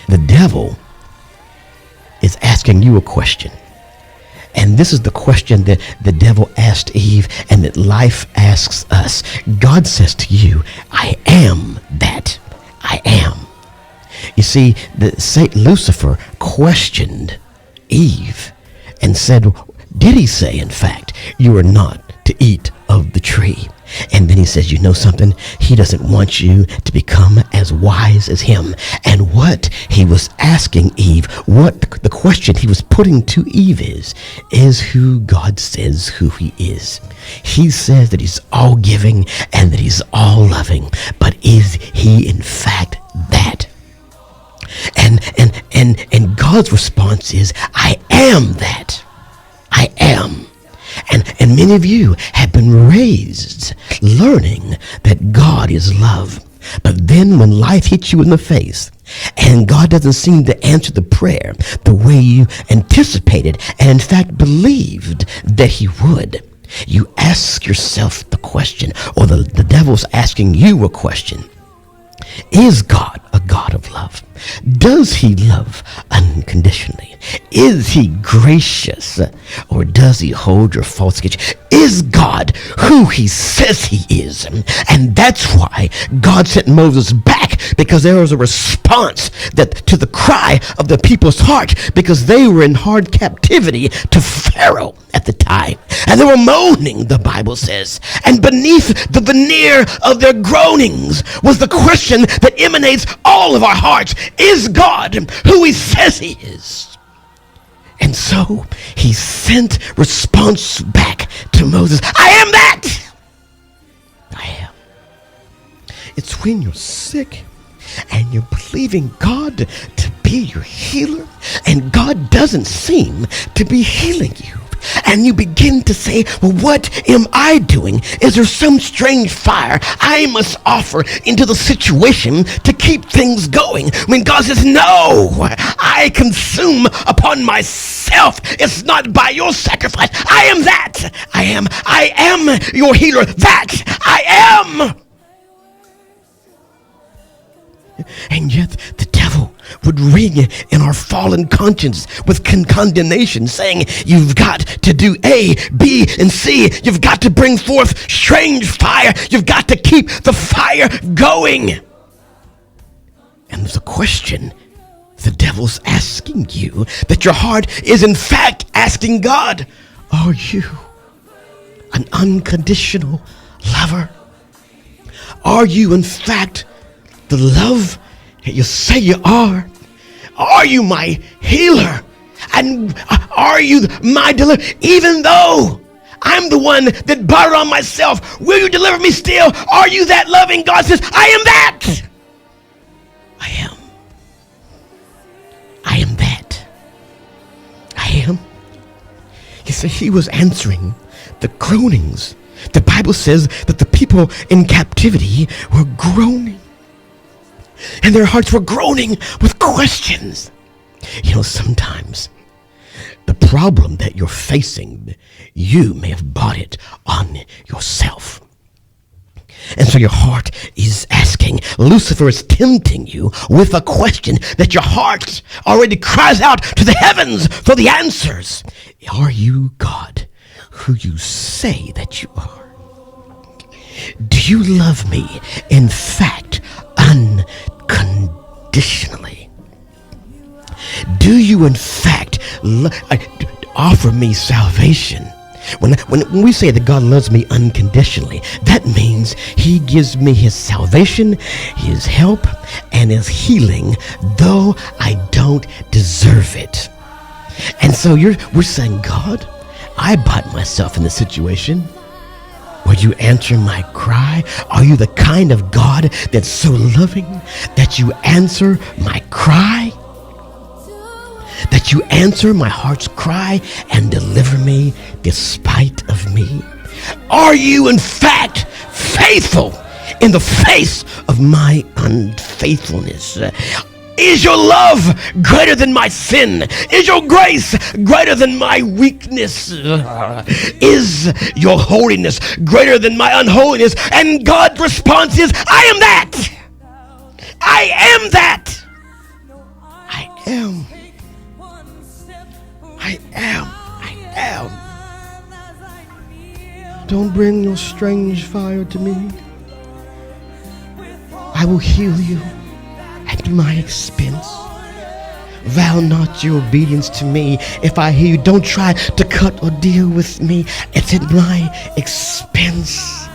The devil is asking you a question. And this is the question that the devil asked Eve and that life asks us. God says to you, I am that I am. You see, Lucifer questioned Eve and said, did he say, in fact, you are not to eat of the tree? And then he says, you know something? He doesn't want you to become as wise as him. And what he was asking Eve, what the question he was putting to Eve is who God says who he is. He says that he's all giving and that he's all loving. But is he in fact that? And God's response is, I am that. I am. And many of you have been raised learning that God is love. But then when life hits you in the face and God doesn't seem to answer the prayer the way you anticipated and in fact believed that he would, you ask yourself the question, or the devil's asking you a question. Is God a God of love? Does he love unconditionally? Is he gracious, or does he hold your false sketch? Is God who he says he is? And that's why God sent Moses back, because there was a response to the cry of the people's heart, because they were in hard captivity to Pharaoh at the time. And they were moaning, the Bible says. And beneath the veneer of their groanings was the question that emanates all of our hearts. Is God who he says he is? And so he sent response back to Moses. I am that. I am. It's when you're sick and you're believing God to be your healer, and God doesn't seem to be healing you. And you begin to say, well, what am I doing? Is there some strange fire I must offer into the situation to keep things going? When God says, no, I consume upon myself. It's not by your sacrifice. I am that. I am your healer. That I am. And yet the devil would ring in our fallen conscience with condemnation, saying, you've got to do A, B, and C. You've got to bring forth strange fire. You've got to keep the fire going. And there's a question the devil's asking you, that your heart is in fact asking God. Are you an unconditional lover? Are you in fact the love that you say you are? Are you my healer? And are you my deliverer? Even though I'm the one that brought it on myself, will you deliver me still? Are you that loving? God says, I am that. I am. I am that. I am. You see, he was answering the groanings. The Bible says that the people in captivity were groaning. And their hearts were groaning with questions. You know, sometimes the problem that you're facing, you may have brought it on yourself. And so your heart is asking. Lucifer is tempting you with a question that your heart already cries out to the heavens for the answers. Are you God who you say that you are? Do you love me, in fact, unconditionally? Do you in fact offer me salvation? When we say that God loves me unconditionally, that means he gives me his salvation, his help, and his healing, though I don't deserve it. And so we're saying, God, I bought myself in this situation. Would you answer my cry? Are you the kind of God that's so loving that you answer my cry? That you answer my heart's cry and deliver me despite of me? Are you in fact faithful in the face of my unfaithfulness? Is your love greater than my sin? Is your grace greater than my weakness? Is your holiness greater than my unholiness? And God's response is, I am that. I am that. Don't bring your strange fire to me. I will heal you at my expense. Vow not your obedience to me. If I hear you, don't try to cut or deal with me. It's at my expense.